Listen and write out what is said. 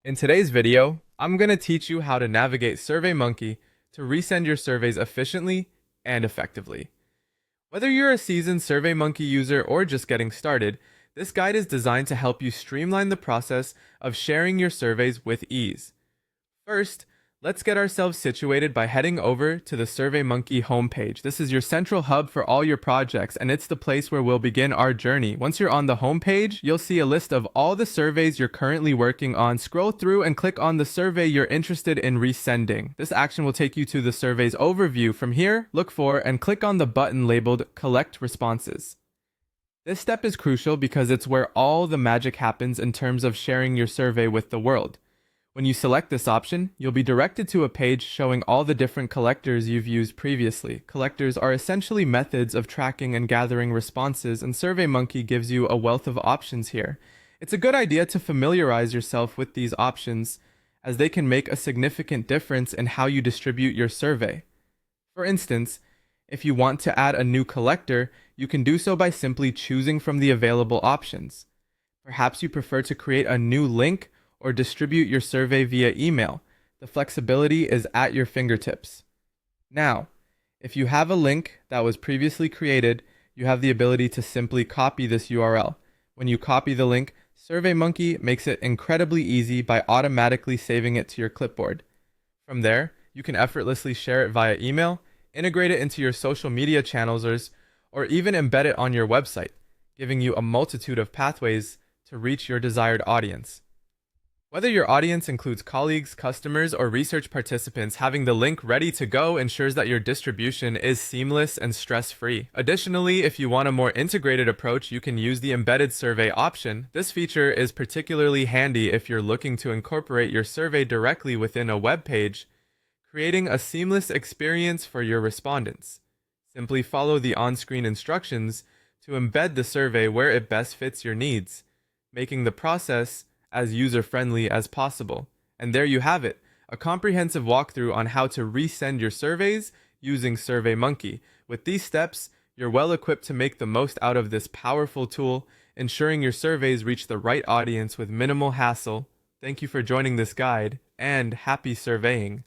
In today's video, I'm going to teach you how to navigate Surveymonkey to resend your surveys efficiently and effectively. Whether you're a seasoned Surveymonkey user or just getting started, this guide is designed to help you streamline the process of sharing your surveys with ease. First, let's get ourselves situated by heading over to the Surveymonkey homepage. This is your central hub for all your projects, and it's the place where we'll begin our journey. Once you're on the homepage, you'll see a list of all the surveys you're currently working on. Scroll through and click on the survey you're interested in resending. This action will take you to the survey's overview. From here, look for and click on the button labeled Collect Responses. This step is crucial because it's where all the magic happens in terms of sharing your survey with the world. When you select this option, you'll be directed to a page showing all the different collectors you've used previously. Collectors are essentially methods of tracking and gathering responses, and Surveymonkey gives you a wealth of options here. It's a good idea to familiarize yourself with these options, as they can make a significant difference in how you distribute your survey. For instance, if you want to add a new collector, you can do so by simply choosing from the available options. Perhaps you prefer to create a new link or distribute your survey via email. The flexibility is at your fingertips. Now, if you have a link that was previously created, you have the ability to simply copy this URL. When you copy the link, Surveymonkey makes it incredibly easy by automatically saving it to your clipboard. From there, you can effortlessly share it via email, integrate it into your social media channels, or even embed it on your website, giving you a multitude of pathways to reach your desired audience. Whether your audience includes colleagues, customers, or research participants, having the link ready to go ensures that your distribution is seamless and stress-free. Additionally, if you want a more integrated approach, you can use the embedded survey option. This feature is particularly handy if you're looking to incorporate your survey directly within a web page, creating a seamless experience for your respondents. Simply follow the on-screen instructions to embed the survey where it best fits your needs, making the process as user-friendly as possible. And there you have it, a comprehensive walkthrough on how to resend your surveys using Surveymonkey. With these steps, you're well equipped to make the most out of this powerful tool, ensuring your surveys reach the right audience with minimal hassle. Thank you for joining this guide, and happy surveying!